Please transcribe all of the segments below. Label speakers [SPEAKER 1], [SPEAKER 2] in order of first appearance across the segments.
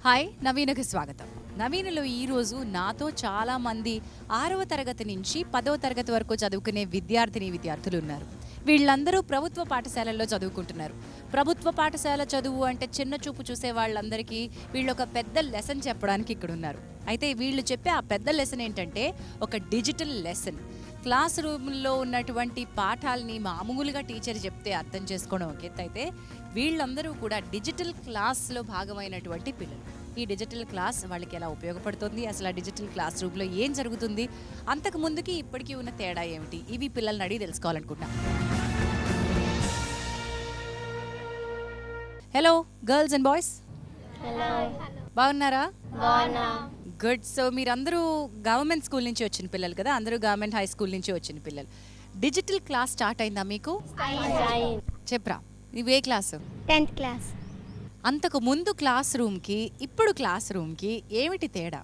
[SPEAKER 1] Hi, నవీనకు స్వాగతం. నవీనలో ఈరోజు నాతో చాలామంది 6వ తరగతి నుంచి 10వ తరగతి వరకు చదువుకునే విద్యార్థులు ఉన్నారు. వీళ్ళందరూ ప్రభుత్వ పాఠశాలల్లో చదువుకుంటున్నారు. ప్రభుత్వ పాఠశాల చదువు అంటే చిన్న చూపు చూసే వాళ్ళందరికీ వీళ్ళొక పెద్ద లెసన్ చెప్పడానికి ఇక్కడ ఉన్నారు. అయితే వీళ్ళు చెప్పే ఆ పెద్ద లెసన్ ఏంటంటే ఒక డిజిటల్ లెసన్. క్లాస్ రూమ్లో ఉన్నటువంటి పాఠాలని మామూలుగా టీచర్ చెప్తే అర్థం చేసుకోవడం ఒక ఎత్తు అయితే వీళ్ళందరూ కూడా డిజిటల్ క్లాస్లో భాగమైనటువంటి పిల్లలు. ఈ డిజిటల్ క్లాస్ వాళ్ళకి ఎలా ఉపయోగపడుతుంది, అసలు ఆ డిజిటల్ క్లాస్ రూమ్లో ఏం జరుగుతుంది, అంతకు ముందుకి ఇప్పటికీ ఉన్న తేడా ఏమిటి, ఇవి పిల్లల్ని అడిగి తెలుసుకోవాలనుకుంటున్నాం. హలో గర్ల్స్ అండ్ బాయ్స్, బాగున్నారా? గుడ్. సో మీరందరూ గవర్నమెంట్ స్కూల్ నుంచి వచ్చిన పిల్లలు కదా, అందరూ గవర్నమెంట్ హై స్కూల్ నుంచి వచ్చిన పిల్లలు. డిజిటల్ క్లాస్ స్టార్ట్ అయిందా మీకు? చెప్పరా, నువ్వే క్లాసు?
[SPEAKER 2] 10th class.
[SPEAKER 1] అంతకు ముందు క్లాస్ రూమ్కి ఇప్పుడు క్లాస్ రూమ్కి ఏమిటి తేడా?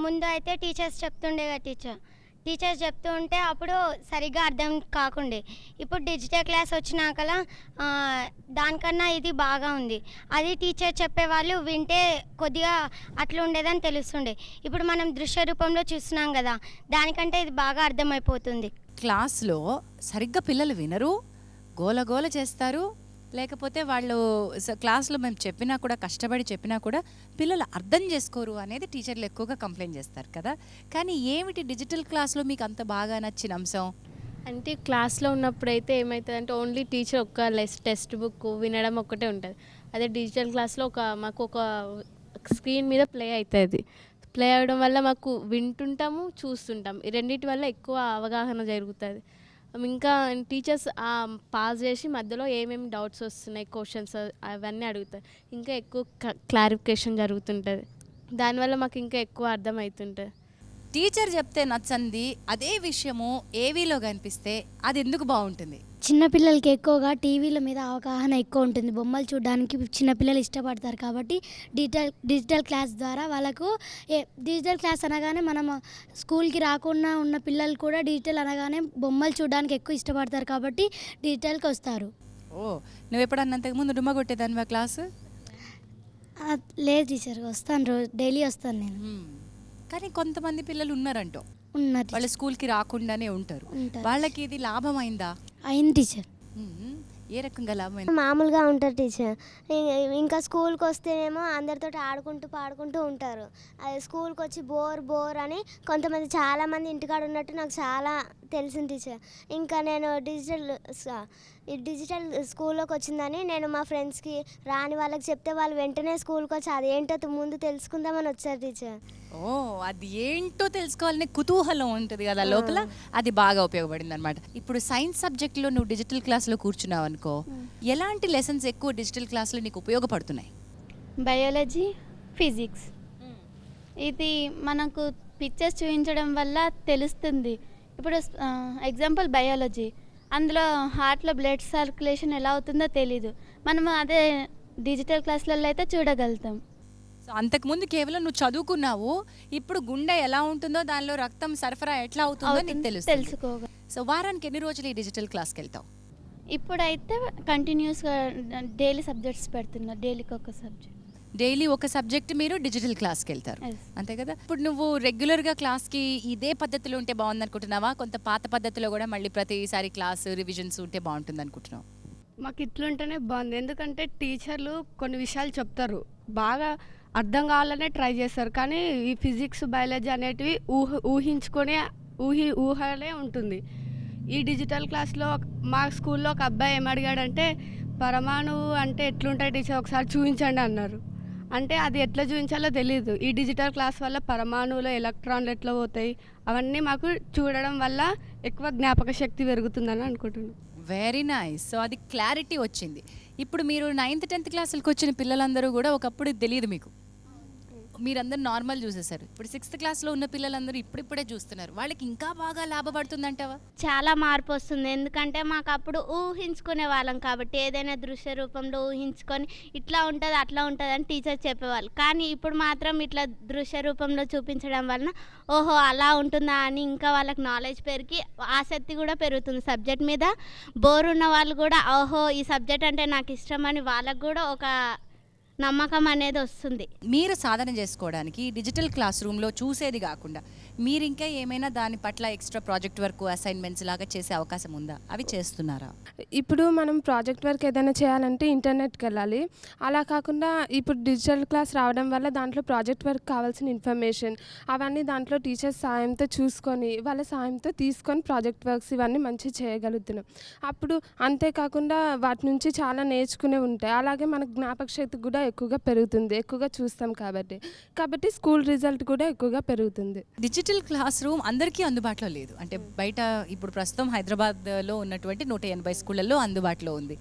[SPEAKER 2] ముందు అయితే టీచర్స్ చెప్తుండేగా, టీచర్స్ చెప్తూ ఉంటే అప్పుడు సరిగ్గా అర్థం కాకుండే. ఇప్పుడు డిజిటల్ క్లాస్ వచ్చినాకలా దానికన్నా ఇది బాగా ఉంది. అది టీచర్ చెప్పేవాళ్ళు వింటే కొద్దిగా అట్లా ఉండేదని తెలుస్తుండే. ఇప్పుడు మనం దృశ్య రూపంలో చూస్తున్నాం కదా, దానికంటే ఇది బాగా అర్థమైపోతుంది.
[SPEAKER 1] క్లాస్లో సరిగ్గా పిల్లలు వినరు, గోల చేస్తారు, లేకపోతే వాళ్ళు క్లాస్లో మేము చెప్పినా కూడా, కష్టపడి చెప్పినా కూడా పిల్లలు అర్థం చేసుకోరు అనేది టీచర్లు ఎక్కువగా కంప్లైంట్ చేస్తారు కదా. కానీ ఏమిటి డిజిటల్ క్లాస్లో మీకు అంత బాగా నచ్చిన అంశం?
[SPEAKER 3] అంటే క్లాస్లో ఉన్నప్పుడు అయితే ఏమవుతుంది అంటే ఓన్లీ టీచర్ ఒక్క టెక్స్ట్ బుక్ వినడం ఒక్కటే ఉంటుంది. అదే డిజిటల్ క్లాస్లో మాకు ఒక స్క్రీన్ మీద ప్లే అవుతుంది. ప్లే అవ్వడం వల్ల మాకు వింటుంటాము, చూస్తుంటాము. ఈ రెండింటి వల్ల ఎక్కువ అవగాహన జరుగుతుంది. ఇంకా టీచర్స్ పాస్ చేసి మధ్యలో ఏమేమి డౌట్స్ వస్తున్నాయి, క్వశ్చన్స్ అవన్నీ అడుగుతారు. ఇంకా ఎక్కువ క్లారిఫికేషన్ జరుగుతుంటుంది. దానివల్ల మాకు ఇంకా ఎక్కువ అర్థమవుతుంటుంది.
[SPEAKER 1] టీచర్ చెప్తే నచ్చంది అదే విషయము ఏవీలో కనిపిస్తే అది ఎందుకు బాగుంటుంది?
[SPEAKER 4] చిన్నపిల్లలకి ఎక్కువగా టీవీల మీద అవగాహన ఎక్కువ ఉంటుంది. బొమ్మలు చూడడానికి చిన్నపిల్లలు ఇష్టపడతారు కాబట్టి డిజిటల్ క్లాస్ ద్వారా వాళ్ళకు డిజిటల్ క్లాస్ అనగానే మనం స్కూల్కి రాకుండా ఉన్న పిల్లలు కూడా డిజిటల్ అనగానే బొమ్మలు చూడడానికి ఎక్కువ ఇష్టపడతారు కాబట్టి డిజిటల్కి వస్తారు.
[SPEAKER 1] ఓ, నువ్వు ఎప్పుడన్నా అంతకుముందు డుమ్మ కొట్టేదానివా క్లాసు?
[SPEAKER 4] లేదు టీచర్, వస్తాను, డైలీ వస్తాను నేను.
[SPEAKER 1] కానీ కొంతమంది పిల్లలు ఉన్నారంటో,
[SPEAKER 4] ఉన్నారు,
[SPEAKER 1] వాళ్ళ స్కూల్కి రాకుండానే ఉంటారు. వాళ్ళకి ఇది లాభమైందా?
[SPEAKER 4] అయింది టీచర్.
[SPEAKER 1] ఏ రకంగా లాభమైంది?
[SPEAKER 2] మామూలుగా ఉంటారు టీచర్. ఇంకా స్కూల్కి వస్తేనేమో అందరితో ఆడుకుంటూ పాడుకుంటూ ఉంటారు. అది స్కూల్కి వచ్చి బోర్ అని కొంతమంది చాలామంది ఇంటికాడ ఉన్నట్టు నాకు చాలా తెలిసింది టీచర్. ఇంకా నేను డిజిటల్ స్కూల్లోకి వచ్చిందని నేను మా ఫ్రెండ్స్కి రాని వాళ్ళకి చెప్తే వాళ్ళు వెంటనే స్కూల్కి వచ్చి అదేంటో ముందు తెలుసుకుందామని వచ్చారు టీచర్.
[SPEAKER 1] ఓ, అది ఏంటో తెలుసుకోవాలనే కుతూహలం ఉంటుంది కదా లోపల, అది బాగా ఉపయోగపడింది అనమాట. ఇప్పుడు సైన్స్ సబ్జెక్ట్లో నువ్వు డిజిటల్ క్లాస్లో కూర్చున్నావు అనుకో, ఎలాంటి లెసన్స్ ఎక్కువ డిజిటల్ క్లాస్లో నీకు ఉపయోగపడుతున్నాయి?
[SPEAKER 5] Biology, physics. ఇది మనకు పిక్చర్స్ చూపించడం వల్ల తెలుస్తుంది. ఇప్పుడు ఎగ్జాంపుల్ బయాలజీ, అందులో హార్ట్లో బ్లడ్ సర్క్యులేషన్ ఎలా అవుతుందో తెలీదు. మనం అదే డిజిటల్ క్లాస్లలో అయితే చూడగలుగుతాం.
[SPEAKER 1] సో అంతకుముందు కేవలం నువ్వు చదువుకున్నావు, ఇప్పుడు గుండె ఎలా ఉంటుందో, దానిలో రక్తం సరఫరా ఎట్లా అవుతుందో నీకు
[SPEAKER 5] తెలుసుకోగా.
[SPEAKER 1] సో వారానికి ఎన్ని రోజులు ఈ డిజిటల్ క్లాస్కి వెళ్తావు?
[SPEAKER 5] ఇప్పుడైతే కంటిన్యూస్గా డైలీ సబ్జెక్ట్స్ పెడుతున్నారు. డైలీకి ఒక సబ్జెక్ట్.
[SPEAKER 1] డైలీ ఒక సబ్జెక్ట్ మీరు డిజిటల్ క్లాస్కి వెళ్తారు, అంతే కదా? ఇప్పుడు నువ్వు రెగ్యులర్గా క్లాస్కి ఇదే పద్ధతిలో ఉంటే బాగుంది అనుకుంటున్నావా, కొంత పాత పద్ధతిలో కూడా మళ్ళీ ప్రతిసారి క్లాస్ రివిజన్స్ ఉంటే బాగుంటుంది అనుకుంటున్నావు?
[SPEAKER 6] మాకు ఇట్లుంటేనే బాగుంది. ఎందుకంటే టీచర్లు కొన్ని విషయాలు చెప్తారు, బాగా అర్థం కావాలనే ట్రై చేస్తారు. కానీ ఈ ఫిజిక్స్, బయాలజీ అనేటివి ఊహలే ఉంటుంది. ఈ డిజిటల్ క్లాస్లో మా స్కూల్లో ఒక అబ్బాయి ఏమడిగాడంటే, పరమాణువు అంటే ఎట్లుంటాయి టీచర్ ఒకసారి చూపించండి అన్నారు. అంటే అది ఎట్లా చూపించాలో తెలియదు. ఈ డిజిటల్ క్లాస్ వల్ల పరమాణువులో ఎలక్ట్రాన్లు ఎట్లా పోతాయి అవన్నీ మాకు చూడడం వల్ల ఎక్కువ జ్ఞాపక శక్తి పెరుగుతుందని అనుకుంటున్నాను.
[SPEAKER 1] Very nice. సో అది క్లారిటీ వచ్చింది. ఇప్పుడు మీరు 9th 10th క్లాసులకు వచ్చిన పిల్లలందరూ కూడా ఒకప్పుడు తెలియదు మీకు, మీరందరూ నార్మల్ చూసేసారు. ఇప్పుడు 6th క్లాస్లో ఉన్న పిల్లలందరూ ఇప్పుడిప్పుడే చూస్తున్నారు. వాళ్ళకి ఇంకా బాగా లాభపడుతుందంటావా?
[SPEAKER 2] చాలా మార్పు వస్తుంది. ఎందుకంటే మాకు అప్పుడు ఊహించుకునే వాళ్ళం కాబట్టి ఏదైనా దృశ్య రూపంలో ఊహించుకొని ఇట్లా ఉంటుంది అట్లా ఉంటుంది అని టీచర్ చెప్పేవాళ్ళు. కానీ ఇప్పుడు మాత్రం ఇట్లా దృశ్య రూపంలో చూపించడం వలన ఓహో అలా ఉంటుందా అని ఇంకా వాళ్ళకి నాలెడ్జ్ పెరిగి ఆసక్తి కూడా పెరుగుతుంది సబ్జెక్ట్ మీద. బోర్ ఉన్న వాళ్ళు కూడా ఓహో ఈ సబ్జెక్ట్ అంటే నాకు ఇష్టం అని వాళ్ళకు కూడా ఒక
[SPEAKER 5] నమ్మకం అనేది వస్తుంది.
[SPEAKER 1] మీరు సాధన చేసుకోవడానికి డిజిటల్ క్లాస్ రూమ్లో చూసేది కాకుండా మీరు ఇంకా ఏమైనా దాని పట్ల ఎక్స్ట్రా ప్రాజెక్ట్ వర్క్ అసైన్మెంట్స్ లాగా చేసే అవకాశం ఉందా? అవి చేస్తున్నారా?
[SPEAKER 6] ఇప్పుడు మనం ప్రాజెక్ట్ వర్క్ ఏదైనా చేయాలంటే ఇంటర్నెట్కి వెళ్ళాలి. అలా కాకుండా ఇప్పుడు డిజిటల్ క్లాస్ రావడం వల్ల దాంట్లో ప్రాజెక్ట్ వర్క్ కావాల్సిన ఇన్ఫర్మేషన్ అవన్నీ దాంట్లో టీచర్స్ సాయంతో చూసుకొని వాళ్ళ సాయంతో తీసుకొని ప్రాజెక్ట్ వర్క్స్ ఇవన్నీ మంచిగా చేయగలుగుతున్నాం. అప్పుడు అంతేకాకుండా వాటి నుంచి చాలా నేర్చుకునే ఉంటాయి. అలాగే మన జ్ఞాపక శక్తి కూడా ఎక్కువగా పెరుగుతుంది, ఎక్కువగా చూస్తాం కాబట్టి స్కూల్ రిజల్ట్ కూడా ఎక్కువగా పెరుగుతుంది.
[SPEAKER 1] డిజిటల్ క్లాస్ రూమ్ అందరికీ అందుబాటులో లేదు. అంటే బయట ఇప్పుడు ప్రస్తుతం హైదరాబాద్లో ఉన్నటువంటి 180 స్కూళ్ళల్లో అందుబాటులో ఉంది.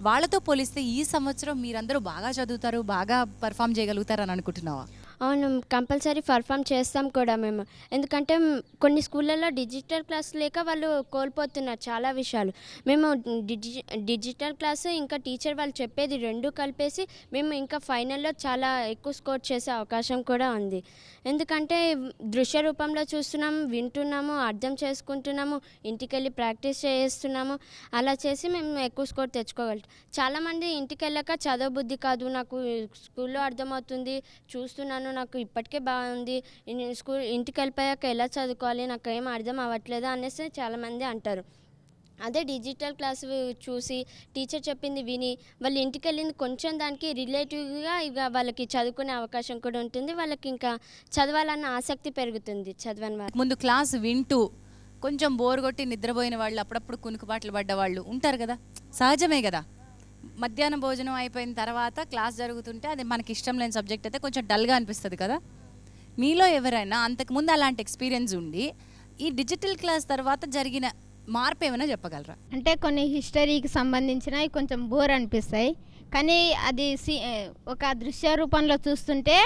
[SPEAKER 1] వాళ్ళతో పోలిస్తే ఈ సంవత్సరం మీరందరూ బాగా చదువుతారు, బాగా పర్ఫామ్ చేయగలుగుతారు అని అనుకుంటున్నావా?
[SPEAKER 7] అవును, కంపల్సరీ పర్ఫామ్ చేస్తాం కూడా మేము. ఎందుకంటే కొన్ని స్కూళ్ళల్లో డిజిటల్ క్లాస్ లేక వాళ్ళు కోల్పోతున్నారు చాలా విషయాలు. మేము డిజిటల్ క్లాస్ ఇంకా టీచర్ వాళ్ళు చెప్పేది రెండు కలిపేసి మేము ఇంకా ఫైనల్లో చాలా ఎక్కువ స్కోర్ చేసే అవకాశం కూడా ఉంది. ఎందుకంటే దృశ్య రూపంలో చూస్తున్నాము, వింటున్నాము, అర్థం చేసుకుంటున్నాము, ఇంటికి వెళ్ళి ప్రాక్టీస్ చేస్తున్నాము. అలా చేసి మేము ఎక్కువ స్కోర్ తెచ్చుకోగలుగుతాం. చాలామంది ఇంటికి వెళ్ళాక చదవ బుద్ధి కాదు, నాకు స్కూల్లో అర్థమవుతుంది, చూస్తున్నాను, నాకు ఇప్పటికే బాగుంది, ఇంటికి వెళ్ళిపోయాక ఎలా చదువుకోవాలి, నాకు ఏం అర్థం అవ్వట్లేదు అనేసి చాలామంది అంటారు. అదే డిజిటల్ క్లాస్ చూసి టీచర్ చెప్పింది విని వాళ్ళు ఇంటికి వెళ్ళింది కొంచెం దానికి రిలేటివ్గా ఇక వాళ్ళకి చదువుకునే అవకాశం కూడా ఉంటుంది. వాళ్ళకి ఇంకా చదవాలన్న ఆసక్తి పెరుగుతుంది చదవని వాళ్ళు.
[SPEAKER 1] ముందు క్లాస్ వింటూ కొంచెం బోర్ కొట్టి నిద్రపోయిన వాళ్ళు, అప్పుడప్పుడు కునుకుపాట్లు పడ్డ వాళ్ళు ఉంటారు కదా, సహజమే కదా. మధ్యాహ్న భోజనం అయిపోయిన తర్వాత క్లాస్ జరుగుతుంటే అది మనకి ఇష్టం లేని సబ్జెక్ట్ అయితే కొంచెం డల్గా అనిపిస్తుంది కదా. మీలో ఎవరైనా అంతకుముందు అలాంటి ఎక్స్పీరియన్స్ ఉండి ఈ డిజిటల్ క్లాస్ తర్వాత జరిగిన మార్పు ఏమైనా చెప్పగలరా?
[SPEAKER 2] అంటే కొన్ని హిస్టరీకి సంబంధించినవి కొంచెం బోర్ అనిపిస్తాయి, కానీ అది ఒక దృశ్య రూపంలో చూస్తుంటే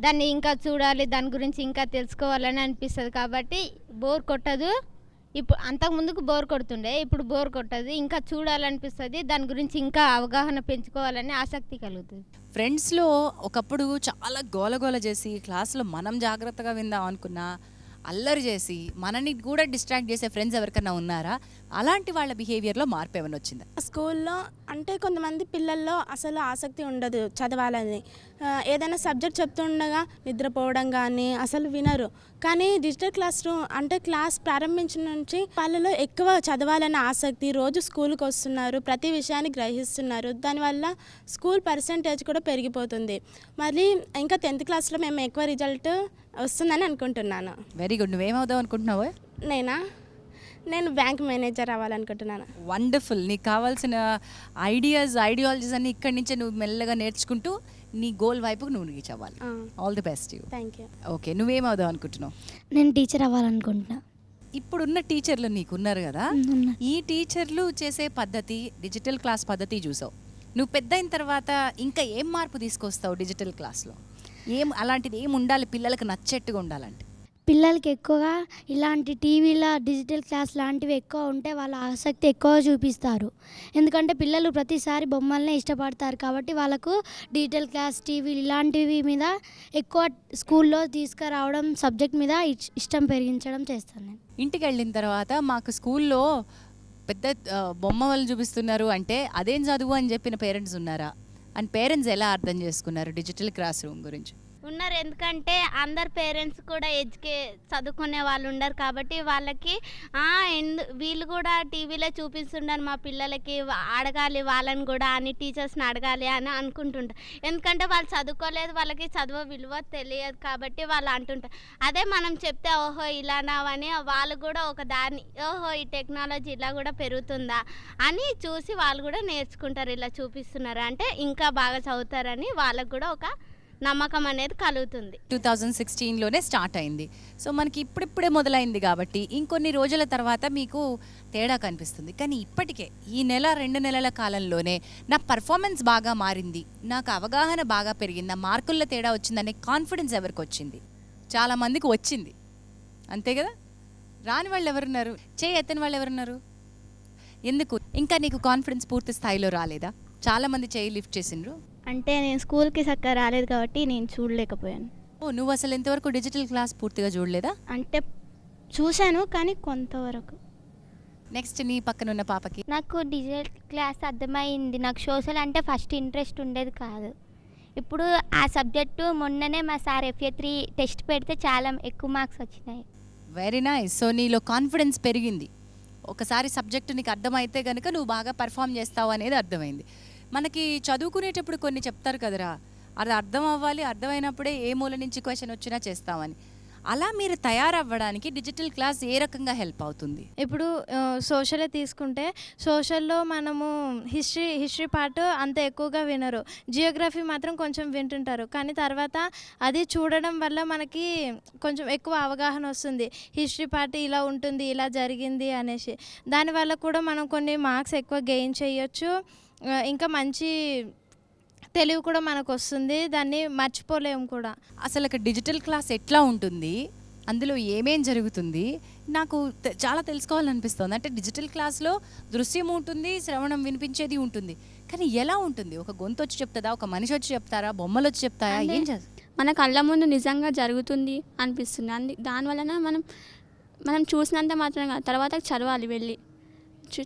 [SPEAKER 2] దాన్ని ఇంకా చూడాలి, దాని గురించి ఇంకా తెలుసుకోవాలని అనిపిస్తుంది. కాబట్టి బోర్ కొట్టదు. ఇప్పుడు అంతకుముందుకు బోర్ కొడుతుండే, ఇప్పుడు బోర్ కొట్టదు, ఇంకా చూడాలనిపిస్తుంది, దాని గురించి ఇంకా అవగాహన పెంచుకోవాలని ఆసక్తి కలుగుతుంది.
[SPEAKER 1] ఫ్రెండ్స్లో ఒకప్పుడు చాలా గోలగోల చేసి క్లాస్లో మనం జాగ్రత్తగా విందాం అనుకున్నా అల్లరి చేసి మనని కూడా డిస్ట్రాక్ట్ చేసే ఫ్రెండ్స్ ఎవరికైనా ఉన్నారా? అలాంటి వాళ్ళ బిహేవియర్లో మార్పు ఏమైనా వచ్చిందా?
[SPEAKER 8] స్కూల్లో అంటే కొంతమంది పిల్లల్లో అసలు ఆసక్తి ఉండదు చదవాలని. ఏదైనా సబ్జెక్ట్ చెప్తుండగా నిద్రపోవడం కానీ అసలు వినరు. కానీ డిజిటల్ క్లాస్ రూమ్ అంటే క్లాస్ ప్రారంభించిన నుంచి వాళ్ళలో ఎక్కువ చదవాలన్న ఆసక్తి, రోజు స్కూల్కి వస్తున్నారు, ప్రతి విషయాన్ని గ్రహిస్తున్నారు. దానివల్ల స్కూల్ పర్సంటేజ్ కూడా పెరిగిపోతుంది. మళ్ళీ ఇంకా 10th క్లాస్లో మేము ఎక్కువ రిజల్ట్ వస్తుందని అనుకుంటున్నాను.
[SPEAKER 1] Very good. నువ్వేమవుదాం అనుకుంటున్నావు?
[SPEAKER 8] నేను బ్యాంక్ మేనేజర్ అవ్వాలనుకుంటున్నాను.
[SPEAKER 1] వండర్ఫుల్. నీకు కావాల్సిన ఐడియాలజీస్ అన్ని ఇక్కడి నుంచే నువ్వు మెల్లగా నేర్చుకుంటూ నీ గోల్ వైపుకు నువ్వు రీచ్ అవ్వాలి. All the best you.
[SPEAKER 8] Thank you.
[SPEAKER 1] Okay, నువ్వేమవుదాం అనుకుంటున్నావు?
[SPEAKER 4] నేను టీచర్ అవ్వాలనుకుంటున్నా.
[SPEAKER 1] ఇప్పుడున్న టీచర్లు నీకున్నారు కదా, ఈ టీచర్లు చేసే పద్ధతి, డిజిటల్ క్లాస్ పద్ధతి చూసావు. నువ్వు పెద్ద అయిన తర్వాత ఇంకా ఏం మార్పు తీసుకొస్తావు డిజిటల్ క్లాస్లో? అలాంటిది ఏం ఉండాలి పిల్లలకు నచ్చేట్టుగా ఉండాలంటే?
[SPEAKER 4] పిల్లలకి ఎక్కువగా ఇలాంటి టీవీలో డిజిటల్ క్లాస్ లాంటివి ఎక్కువ ఉంటే వాళ్ళ ఆసక్తి ఎక్కువ చూపిస్తారు. ఎందుకంటే పిల్లలు ప్రతిసారి బొమ్మలనే ఇష్టపడతారు కాబట్టి వాళ్ళకు డిజిటల్ క్లాస్, టీవీ ఇలాంటివి మీద ఎక్కువ స్కూల్లో తీసుకురావడం, సబ్జెక్ట్ మీద ఇష్టం పెరిగించడం చేస్తాను నేను.
[SPEAKER 1] ఇంటికి వెళ్ళిన తర్వాత మాకు స్కూల్లో పెద్ద బొమ్మ వాళ్ళు చూపిస్తున్నారు అంటే అదేం చదువు అని చెప్పిన పేరెంట్స్ ఉన్నారా? అండ్ పేరెంట్స్ ఎలా అర్థం చేసుకున్నారు డిజిటల్ క్లాస్ రూమ్ గురించి?
[SPEAKER 5] ఉన్నారు, ఎందుకంటే అందరు పేరెంట్స్ కూడా చదువుకునే వాళ్ళు ఉన్నారు కాబట్టి వాళ్ళకి వీళ్ళు కూడా టీవీలో చూపిస్తున్నారు మా పిల్లలకి, అడగాలి వాళ్ళని కూడా అని, టీచర్స్ని అడగాలి అని అనుకుంటుంటారు. ఎందుకంటే వాళ్ళు చదువుకోలేదు, వాళ్ళకి చదువు విలువ తెలియదు కాబట్టి వాళ్ళు అంటుంటారు. అదే మనం చెప్తే ఓహో ఇలానావని వాళ్ళు కూడా ఒక దాన్ని ఓహో ఈ టెక్నాలజీ ఇలా కూడా పెరుగుతుందా అని చూసి వాళ్ళు కూడా నేర్చుకుంటారు. ఇలా చూపిస్తున్నారు అంటే ఇంకా బాగా చదువుతారని వాళ్ళకు కూడా ఒక నమ్మకం అనేది కలుగుతుంది.
[SPEAKER 1] 2016లోనే స్టార్ట్ అయింది. సో మనకి ఇప్పుడిప్పుడే మొదలైంది కాబట్టి ఇంకొన్ని రోజుల తర్వాత మీకు తేడా కనిపిస్తుంది. కానీ ఇప్పటికే ఈ 1-2 నెలల కాలంలోనే నా పర్ఫార్మెన్స్ బాగా మారింది, నాకు అవగాహన బాగా పెరిగింది, నా మార్కుల్లో తేడా వచ్చిందనే కాన్ఫిడెన్స్ ఎవరికి వచ్చింది? చాలామందికి వచ్చింది, అంతే కదా? రాని వాళ్ళు ఎవరున్నారు? ఎత్తని వాళ్ళు ఎవరున్నారు? ఎందుకు ఇంకా నీకు కాన్ఫిడెన్స్ పూర్తి స్థాయిలో రాలేదా? చాలామంది చేయి లిఫ్ట్ చేసిండ్రు.
[SPEAKER 5] అంటే నేను స్కూల్కి చక్కగా రాలేదు కాబట్టి నేను చూడలేకపోయాను.
[SPEAKER 1] నువ్వు అసలు ఇంతవరకు డిజిటల్ క్లాస్ పూర్తిగా చూడలేదా?
[SPEAKER 5] అంటే చూశాను కానీ కొంతవరకు.
[SPEAKER 1] నెక్స్ట్ నీ పక్కన ఉన్న పాపకి?
[SPEAKER 2] నాకు డిజిటల్ క్లాస్ అర్థమైంది. నాకు సోషల్ అంటే ఫస్ట్ ఇంట్రెస్ట్ ఉండేది కాదు, ఇప్పుడు ఆ సబ్జెక్టు మొన్ననే మా సార్ FA3 టెస్ట్ పెడితే చాలా ఎక్కువ మార్క్స్ వచ్చినాయి.
[SPEAKER 1] Very nice. సో నీలో కాన్ఫిడెన్స్ పెరిగింది. ఒకసారి సబ్జెక్టు నీకు అర్థమైతే కనుక నువ్వు బాగా పర్ఫామ్ చేస్తావు అనేది అర్థమైంది. మనకి చదువుకునేటప్పుడు కొన్ని చెప్తారు కదరా, అది అర్థం అవ్వాలి, అర్థమైనప్పుడే ఏ మూల నుంచి క్వశ్చన్ వచ్చినా చేస్తామని. అలా మీరు తయారవ్వడానికి డిజిటల్ క్లాస్ ఏ రకంగా హెల్ప్ అవుతుంది?
[SPEAKER 9] ఇప్పుడు సోషలే తీసుకుంటే సోషల్లో మనము హిస్టరీ పార్ట్ అంత ఎక్కువగా వినరు, జియోగ్రఫీ మాత్రం కొంచెం వింటుంటారు. కానీ తర్వాత అది చూడడం వల్ల మనకి కొంచెం ఎక్కువ అవగాహన వస్తుంది, హిస్టరీ పార్ట్ ఇలా ఉంటుంది, ఇలా జరిగింది అనేసి. దానివల్ల కూడా మనం కొన్ని మార్క్స్ ఎక్కువ గెయిన్ చేయొచ్చు, ఇంకా మంచి తెలివి కూడా మనకు వస్తుంది, దాన్ని మర్చిపోలేము కూడా.
[SPEAKER 1] అసలు డిజిటల్ క్లాస్ ఎట్లా ఉంటుంది, అందులో ఏమేం జరుగుతుంది, నాకు చాలా తెలుసుకోవాలనిపిస్తుంది. అంటే డిజిటల్ క్లాస్లో దృశ్యం ఉంటుంది, శ్రవణం వినిపించేది ఉంటుంది, కానీ ఎలా ఉంటుంది? ఒక గొంతు వచ్చి చెప్తుందా, ఒక మనిషి వచ్చి చెప్తారా, బొమ్మలు వచ్చి చెప్తారా, ఏం చేస్తారు?
[SPEAKER 10] మన కళ్ళ ముందు నిజంగా జరుగుతుంది అనిపిస్తుంది. దానివలన మనం చూసినంత మాత్రం కాదు, తర్వాత చదవాలి, వెళ్ళి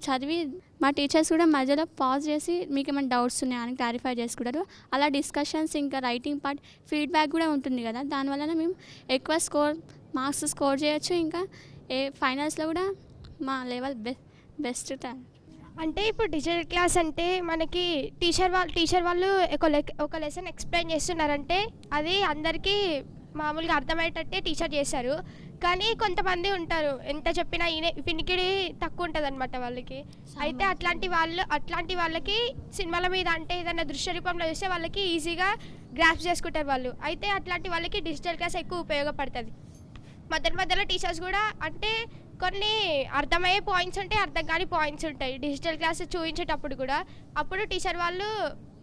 [SPEAKER 10] చదివి మా టీచర్స్ కూడా మధ్యలో పాజ్ చేసి మీకు ఏమైనా డౌట్స్ ఉన్నాయా అని క్లారిఫై చేసుకుంటారు. అలా డిస్కషన్స్, ఇంకా రైటింగ్ పార్ట్, ఫీడ్బ్యాక్ కూడా ఉంటుంది కదా, దానివల్ల మేము ఎక్కువ మార్క్స్ స్కోర్ చేయొచ్చు. ఇంకా ఫైనల్స్లో కూడా మా లెవెల్ బెస్ట్.
[SPEAKER 11] అంటే ఇప్పుడు డిజిటల్ క్లాస్ అంటే మనకి టీచర్ వాళ్ళు ఒక లెసన్ ఎక్స్ప్లెయిన్ చేస్తున్నారంటే అది అందరికీ మామూలుగా అర్థమయ్యేటట్టే టీచర్ చేశారు. కానీ కొంతమంది ఉంటారు, ఎంత చెప్పినా వినికిడి తక్కువ ఉంటుంది అనమాట వాళ్ళకి. అయితే అట్లాంటి వాళ్ళకి సినిమాల మీద అంటే ఏదైనా దృశ్య రూపంలో చూస్తే వాళ్ళకి ఈజీగా గ్రాస్ప్ చేసుకుంటారు వాళ్ళు. అయితే అట్లాంటి వాళ్ళకి డిజిటల్ క్లాస్ ఎక్కువ ఉపయోగపడుతుంది. మధ్యలో టీచర్స్ కూడా అంటే కొన్ని అర్థమయ్యే పాయింట్స్ ఉంటాయి, అర్థం కాని పాయింట్స్ ఉంటాయి డిజిటల్ క్లాస్ చూపించేటప్పుడు కూడా. అప్పుడు టీచర్ వాళ్ళు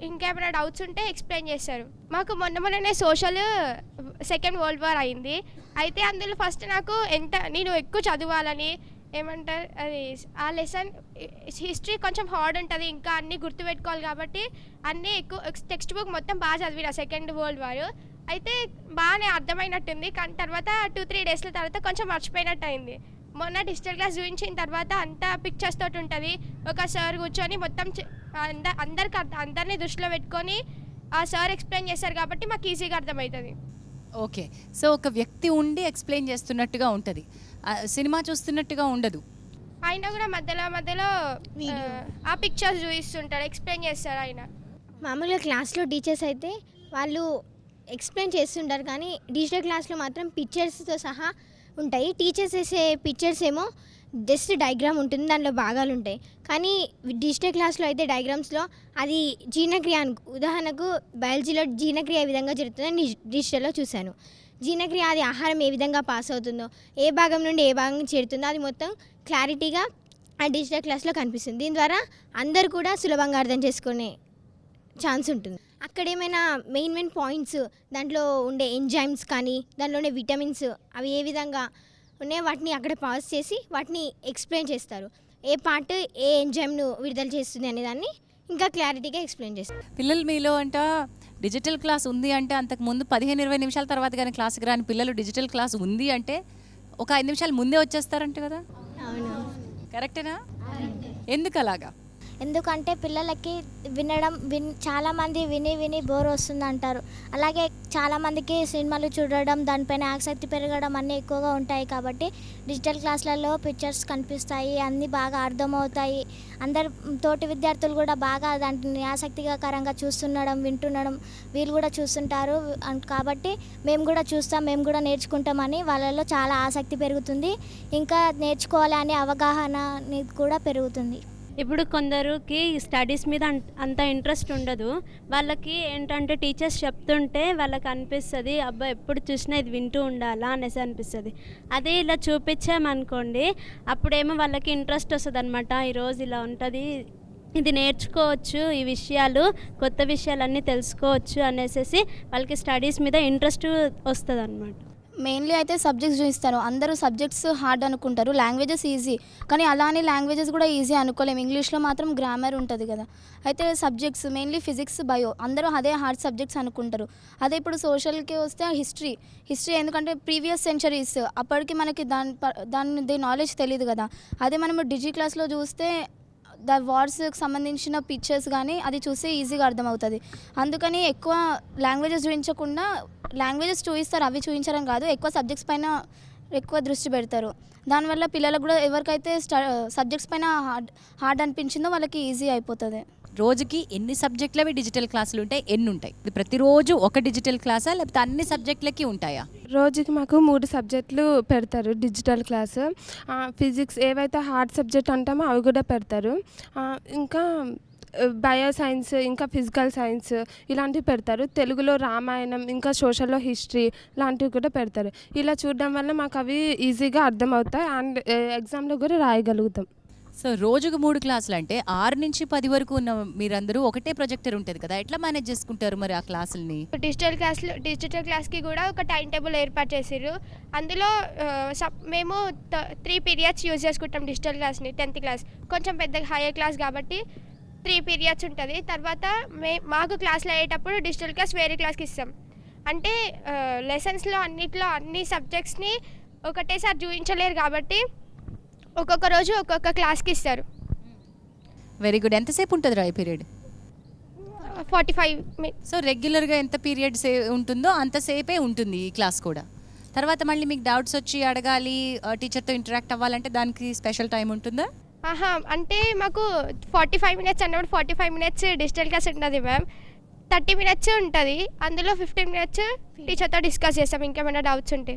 [SPEAKER 11] ఇంకేమైనా డౌట్స్ ఉంటే ఎక్స్ప్లెయిన్ చేస్తారు. మాకు మొన్ననే సోషల్ సెకండ్ వరల్డ్ వార్ అయింది. అయితే అందులో ఫస్ట్ నాకు నేను ఎక్కువ చదవాలని ఏమంటారు అది ఆ లెసన్ హిస్టరీ కొంచెం హార్డ్ ఉంటుంది, ఇంకా అన్నీ గుర్తుపెట్టుకోవాలి కాబట్టి అన్నీ ఎక్కువ టెక్స్ట్ బుక్ మొత్తం బాగా చదివిన సెకండ్ వరల్డ్ వార్. అయితే బాగానే అర్థమైనట్టుంది, కానీ తర్వాత 2-3 డేస్ల తర్వాత కొంచెం మర్చిపోయినట్టు అయింది. మొన్న డిజిటల్ క్లాస్ చూపించిన తర్వాత అంతా పిక్చర్స్ తోటి ఉంటుంది, ఒక సార్ కూర్చొని మొత్తం అందరినీ దృష్టిలో పెట్టుకొని ఆ సార్ ఎక్స్ప్లెయిన్ చేస్తారు కాబట్టి మాకు ఈజీగా అర్థమవుతుంది.
[SPEAKER 1] ఓకే, సో ఒక వ్యక్తి ఉండి ఎక్స్ప్లెయిన్ చేస్తున్నట్టుగా ఉంటుంది, సినిమా చూస్తున్నట్టుగా ఉండదు.
[SPEAKER 11] ఆయన కూడా మధ్యలో ఆ పిక్చర్స్ చూపిస్తుంటాడు, ఎక్స్ప్లెయిన్ చేస్తారు ఆయన.
[SPEAKER 4] మామూలుగా క్లాస్లో టీచర్స్ అయితే వాళ్ళు ఎక్స్ప్లెయిన్ చేస్తుంటారు, కానీ డిజిటల్ క్లాస్లో మాత్రం పిక్చర్స్తో సహా ఉంటాయి. టీచర్స్ వేసే పిక్చర్స్ ఏమో జస్ట్ డయాగ్రామ్ ఉంటుంది, దాంట్లో భాగాలు ఉంటాయి. కానీ డిజిటల్ క్లాస్లో అయితే డయాగ్రామ్స్లో అది జీర్ణక్రియ, ఉదాహరణకు బయాలజీలో జీర్ణక్రియ ఏ విధంగా జరుగుతుందని డిజిటల్లో చూశాను. జీర్ణక్రియ అది ఆహారం ఏ విధంగా పాస్ అవుతుందో, ఏ భాగం నుండి ఏ భాగం చేరుతుందో అది మొత్తం క్లారిటీగా ఆ డిజిటల్ క్లాస్లో కనిపిస్తుంది. దీని ద్వారా అందరు కూడా సులభంగా అర్థం చేసుకునే ఛాన్స్ ఉంటుంది. అక్కడ ఏమైనా మెయిన్ పాయింట్స్, దాంట్లో ఉండే ఎంజైమ్స్ కానీ దాంట్లో ఉండే విటమిన్స్ అవి ఏ విధంగా ఉన్నాయో వాటిని అక్కడ పాజ్ చేసి వాటిని ఎక్స్ప్లెయిన్ చేస్తారు. ఏ పార్ట్ ఏ ఎంజైమ్ను విడుదల చేస్తుంది అనే దాన్ని ఇంకా క్లారిటీగా ఎక్స్ప్లెయిన్ చేస్తారు.
[SPEAKER 1] పిల్లలు మీలో డిజిటల్ క్లాస్ ఉంది అంటే అంతకుముందు 15-20 నిమిషాల తర్వాత కానీ క్లాస్కి రాని పిల్లలు డిజిటల్ క్లాస్ ఉంది అంటే ఒక 5 నిమిషాలు ముందే వచ్చేస్తారంట కదా?
[SPEAKER 4] అవును,
[SPEAKER 1] కరెక్టేనా? ఎందుకు అలాగా?
[SPEAKER 2] ఎందుకంటే పిల్లలకి చాలామంది విని బోర్ వస్తుంది అంటారు. అలాగే చాలామందికి సినిమాలు చూడడం, దానిపైన ఆసక్తి పెరగడం అన్నీ ఎక్కువగా ఉంటాయి. కాబట్టి డిజిటల్ క్లాసులలో పిక్చర్స్ కనిపిస్తాయి, అన్నీ బాగా అర్థమవుతాయి. తోటి విద్యార్థులు కూడా బాగా దాంట్ని ఆసక్తికరంగా వింటుండడం వీళ్ళు కూడా చూస్తుంటారు. కాబట్టి మేము కూడా చూస్తాం, మేము కూడా నేర్చుకుంటామని వాళ్ళలో చాలా ఆసక్తి పెరుగుతుంది. ఇంకా నేర్చుకోవాలి అనే అవగాహన కూడా పెరుగుతుంది.
[SPEAKER 5] ఇప్పుడు కొందరికి స్టడీస్ మీద అంత ఇంట్రెస్ట్ ఉండదు. వాళ్ళకి ఏంటంటే టీచర్స్ చెప్తుంటే వాళ్ళకి అనిపిస్తుంది, అబ్బా ఎప్పుడు చూసినా ఇది వింటూ ఉండాలా అనేసి అనిపిస్తుంది. అదే ఇలా చూపించామనుకోండి, అప్పుడేమో వాళ్ళకి ఇంట్రెస్ట్ వస్తుంది అనమాట. ఈరోజు ఇలా ఉంటుంది, ఇది నేర్చుకోవచ్చు, ఈ విషయాలు కొత్త విషయాలన్నీ తెలుసుకోవచ్చు అనేసి వాళ్ళకి స్టడీస్ మీద ఇంట్రెస్ట్ వస్తుంది అనమాట.
[SPEAKER 10] మెయిన్లీ అయితే సబ్జెక్ట్స్ చూపిస్తాను. అందరూ సబ్జెక్ట్స్ హార్డ్ అనుకుంటారు, లాంగ్వేజెస్ ఈజీ. కానీ అలానే లాంగ్వేజెస్ కూడా ఈజీ అనుకోలేము. ఇంగ్లీష్లో మాత్రం గ్రామర్ ఉంటుంది కదా. అయితే సబ్జెక్ట్స్ మెయిన్లీ ఫిజిక్స్, బయో అందరూ అదే హార్డ్ సబ్జెక్ట్స్ అనుకుంటారు. అదే ఇప్పుడు సోషల్కి వస్తే హిస్టరీ ఎందుకంటే ప్రీవియస్ సెంచరీస్, అప్పటికి మనకి దాని నాలెడ్జ్ తెలియదు కదా. అదే మనము డిజి క్లాస్లో చూస్తే
[SPEAKER 12] వార్స్కి సంబంధించిన పిక్చర్స్ కానీ అది చూస్తే ఈజీగా అర్థమవుతుంది. అందుకని ఎక్కువ లాంగ్వేజెస్ చూపించకుండా, లాంగ్వేజెస్ చూపిస్తారు అవి చూపించడం కాదు, ఎక్కువ సబ్జెక్ట్స్ పైన ఎక్కువ దృష్టి పెడతారు. దానివల్ల పిల్లలకు కూడా ఎవరికైతే సబ్జెక్ట్స్ పైన హార్డ్ అనిపించిందో వాళ్ళకి ఈజీ అయిపోతుంది.
[SPEAKER 1] రోజుకి ఎన్ని సబ్జెక్టులవి డిజిటల్ క్లాసులు ఉంటాయి, ఎన్ని ఉంటాయి? ఇది ప్రతిరోజు ఒక డిజిటల్ క్లాసా లేకపోతే అన్ని సబ్జెక్టులకి ఉంటాయా?
[SPEAKER 6] రోజుకి మాకు 3 సబ్జెక్టులు పెడతారు డిజిటల్ క్లాస్. ఫిజిక్స్ ఏవైతే హార్డ్ సబ్జెక్ట్ అంటామో అవి కూడా పెడతారు. ఇంకా బయో సైన్స్, ఇంకా ఫిజికల్ సైన్స్ ఇలాంటివి పెడతారు. తెలుగులో రామాయణం, ఇంకా సోషల్లో హిస్టరీ లాంటివి కూడా పెడతారు. ఇలా చూడడం వల్ల మాకు అవి ఈజీగా అర్థమవుతాయి అండ్ ఎగ్జామ్లో కూడా రాయగలుగుతాం.
[SPEAKER 1] సో రోజుకు 3 క్లాసులు అంటే 6 నుంచి 10 వరకు ఉన్న మీరందరూ ఒకటే ప్రొజెక్టర్ ఉంటుంది కదా, ఎట్లా మేనేజ్ చేసుకుంటారు మరి ఆ క్లాసుల్ని?
[SPEAKER 11] డిజిటల్ క్లాస్కి కూడా ఒక టైం టేబుల్ ఏర్పాటు చేసారు. అందులో మేము 3 పీరియడ్స్ యూజ్ చేసుకుంటాం డిజిటల్ క్లాస్ని. 10th క్లాస్ కొంచెం పెద్ద హైయర్ క్లాస్ కాబట్టి 3 పీరియడ్స్ ఉంటుంది. తర్వాత మాకు క్లాస్లో అయ్యేటప్పుడు డిజిటల్ క్లాస్ వేరే క్లాస్కి ఇస్తాం. అంటే లెసన్స్లో అన్నిట్లో అన్ని సబ్జెక్ట్స్ని ఒకటేసారి చూపించలేరు కాబట్టి ఒక్కొక్క రోజు ఒక్కొక్క క్లాస్కి ఇస్తారు.
[SPEAKER 1] Very good. ఎంతసేపు ఉంటుంది రా ఈ పీరియడ్?
[SPEAKER 11] 45 minutes.
[SPEAKER 1] సో రెగ్యులర్గా ఎంత పీరియడ్స్ ఉంటుందో అంతసేపే ఉంటుంది ఈ క్లాస్ కూడా. తర్వాత మళ్ళీ మీకు డౌట్స్ వచ్చి అడగాలి, టీచర్తో ఇంటరాక్ట్ అవ్వాలంటే దానికి స్పెషల్ టైం ఉంటుందా?
[SPEAKER 11] అంటే మాకు 45 minutes అన్నప్పుడు 45 minutes డిజిటల్ క్లాస్ ఉంటుంది మ్యామ్. 30 minutes ఉంటుంది. అందులో 15 minutes టీచర్తో డిస్కస్ చేస్తాం ఇంకేమైనా డౌట్స్ ఉంటే.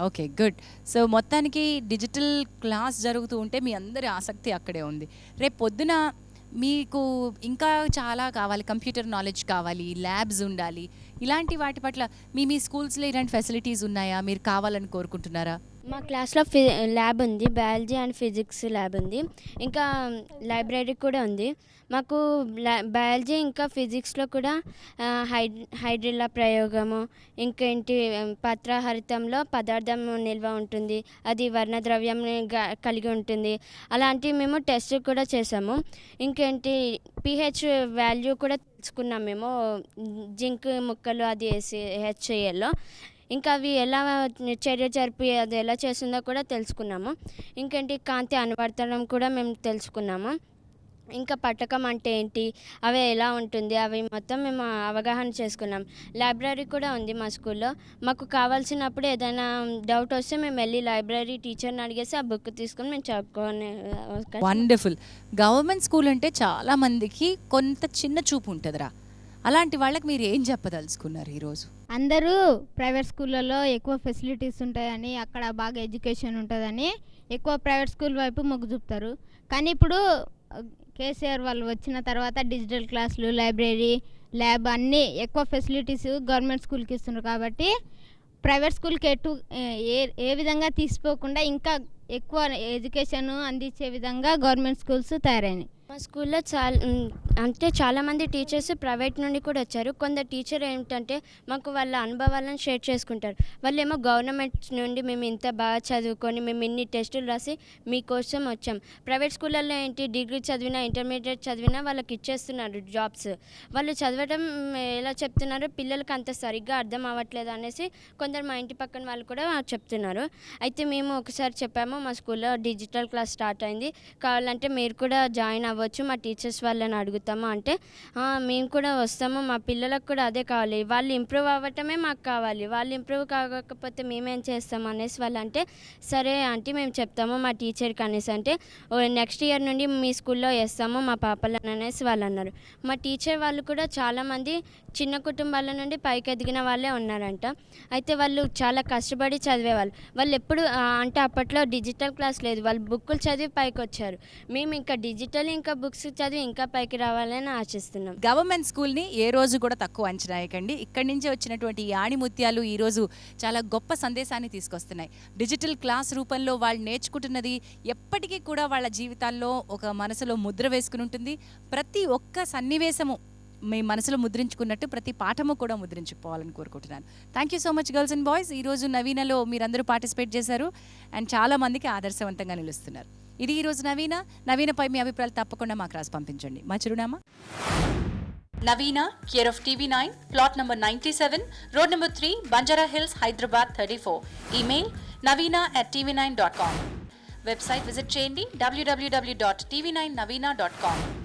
[SPEAKER 1] Okay, good. సో మొత్తానికి డిజిటల్ క్లాస్ జరుగుతూ ఉంటే మీ అందరి ఆసక్తి అక్కడే ఉంది. రేపు పొద్దున మీకు ఇంకా చాలా కావాలి, కంప్యూటర్ నాలెడ్జ్ కావాలి, ల్యాబ్స్ ఉండాలి. ఇలాంటి వాటి పట్ల మీ స్కూల్స్లో ఇలాంటి ఫెసిలిటీస్ ఉన్నాయా? మీరు కావాలని కోరుకుంటున్నారా?
[SPEAKER 7] మా క్లాస్లో ల్యాబ్ ఉంది, బయాలజీ అండ్ ఫిజిక్స్ ల్యాబ్ ఉంది, ఇంకా లైబ్రరీ కూడా ఉంది. మాకు బయాలజీ ఇంకా ఫిజిక్స్లో కూడా హైడ్రిల్లా ప్రయోగము, ఇంకేంటి పత్రహరితంలో పదార్థం నిల్వ ఉంటుంది, అది వర్ణద్రవ్యం కలిగి ఉంటుంది, అలాంటివి మేము టెస్ట్ కూడా చేసాము. ఇంకేంటి pH వాల్యూ కూడా తెలుసుకున్నాం మేము, జింక్ ముక్కలు అది వేసి HClలో. ఇంకా అవి ఎలా చర్య జరిపి అది ఎలా చేస్తుందో కూడా తెలుసుకున్నాము. ఇంకేంటి కాంతి అనువర్తనం కూడా మేము తెలుసుకున్నాము. ఇంకా పట్టకం అంటే ఏంటి, అవి ఎలా ఉంటుంది, అవి మొత్తం మేము అవగాహన చేసుకున్నాం. లైబ్రరీ కూడా ఉంది మా స్కూల్లో. మాకు కావాల్సినప్పుడు ఏదైనా డౌట్ వస్తే మేము వెళ్ళి లైబ్రరీ టీచర్ని అడిగేసి ఆ బుక్ తీసుకొని మేము చదువుకొని.
[SPEAKER 1] వండర్ఫుల్. గవర్నమెంట్ స్కూల్ అంటే చాలా మందికి కొంత చిన్న చూపు ఉంటుందిరా, అలాంటి వాళ్ళకి మీరు ఏం చెప్పదలుచుకున్నారు ఈరోజు?
[SPEAKER 13] అందరూ ప్రైవేట్ స్కూళ్ళలో ఎక్కువ ఫెసిలిటీస్ ఉంటాయని, అక్కడ బాగా ఎడ్యుకేషన్ ఉంటుందని ఎక్కువ ప్రైవేట్ స్కూల్ వైపు మొగ్గు చూపుతారు. కానీ ఇప్పుడు కేసీఆర్ వాళ్ళు వచ్చిన తర్వాత డిజిటల్ క్లాసులు, లైబ్రరీ, ల్యాబ్ అన్నీ ఎక్కువ ఫెసిలిటీస్ గవర్నమెంట్ స్కూల్కి ఇస్తున్నారు. కాబట్టి ప్రైవేట్ స్కూల్కి ఏ విధంగా తీసిపోకుండా ఇంకా ఎక్కువ ఎడ్యుకేషన్ అందించే విధంగా గవర్నమెంట్ స్కూల్స్ తయారైనాయి.
[SPEAKER 7] మా స్కూల్లో చాలామంది టీచర్స్ ప్రైవేట్ నుండి కూడా వచ్చారు. కొందరు టీచర్ ఏంటంటే మాకు వాళ్ళ అనుభవాలను షేర్ చేసుకుంటారు. వాళ్ళు ఏమో గవర్నమెంట్ నుండి మేము ఇంత బాగా చదువుకొని మేము ఇన్ని టెస్టులు రాసి మీకోసం వచ్చాం. ప్రైవేట్ స్కూళ్ళల్లో ఏంటి, డిగ్రీ చదివినా ఇంటర్మీడియట్ చదివినా వాళ్ళకి ఇచ్చేస్తున్నారు జాబ్స్. వాళ్ళు చదవడం ఎలా చెప్తున్నారు, పిల్లలకి అంత సరిగ్గా అర్థం అవ్వట్లేదు అనేసి కొందరు మా ఇంటి పక్కన వాళ్ళు కూడా చెప్తున్నారు. అయితే మేము ఒకసారి చెప్పాము, మా స్కూల్లో డిజిటల్ క్లాస్ స్టార్ట్ అయింది, కావాలంటే మీరు కూడా జాయిన్ అవ్వచ్చు, మా టీచర్స్ వాళ్ళని అడుగుతాము అంటే మేము కూడా వస్తాము, మా పిల్లలకు కూడా అదే కావాలి, వాళ్ళు ఇంప్రూవ్ అవ్వటమే మాకు కావాలి, వాళ్ళు ఇంప్రూవ్ కాకపోతే మేమేం చేస్తాము అనేసి వాళ్ళు అంటే, సరే ఆంటీ మేము చెప్తాము మా టీచర్కి అనేసి అంటే, నెక్స్ట్ ఇయర్ నుండి మీ స్కూల్లో వేస్తాము మా పాపలను అనేసి వాళ్ళు అన్నారు. మా టీచర్ వాళ్ళు కూడా చాలామంది చిన్న కుటుంబాల నుండి పైకి ఎదిగిన వాళ్ళే ఉన్నారంట. అయితే వాళ్ళు చాలా కష్టపడి చదివేవాళ్ళు. వాళ్ళు ఎప్పుడు అంటే అప్పట్లో డిజిటల్ క్లాస్ లేదు, వాళ్ళు బుక్కులు చదివి పైకి వచ్చారు. మేము ఇంకా డిజిటల్ ఇంకా బుక్స్ చదివి ఇంకా పైకి రావాలని ఆశిస్తున్నాం.
[SPEAKER 1] గవర్నమెంట్ స్కూల్ని ఏ రోజు కూడా తక్కువ అంచనా వేయకండి. ఇక్కడి నుంచి వచ్చినటువంటి ఈ ఆణిముత్యాలు ఈరోజు చాలా గొప్ప సందేశాన్ని తీసుకొస్తున్నాయి. డిజిటల్ క్లాస్ రూపంలో వాళ్ళు నేర్చుకుంటున్నది ఎప్పటికీ కూడా వాళ్ళ జీవితాల్లో ఒక మనసులో ముద్ర వేసుకుని ఉంటుంది. ప్రతి ఒక్క సన్నివేశము మీ మనసులో ముద్రించుకున్నట్టు ప్రతి పాఠము కూడా ముద్రించుకోవాలని కోరుకుంటున్నాను. Thank you so much girls and boys. ఈరోజు నవీనలో మీరందరూ పార్టిసిపేట్ చేశారు అండ్ చాలామందికి ఆదర్శవంతంగా నిలుస్తున్నారు. ఇది ఈరోజు నవీనపై మీ అభిప్రాయాలు తప్పకుండా మాకు రాసి పంపించండి. మా చిరునామా Naveena, care of TV9, plot number 97, road number 3, Banjara Hills, Hyderabad 34. Email navina@tv9.com. Website visit చేయండి www.tv9navina.com.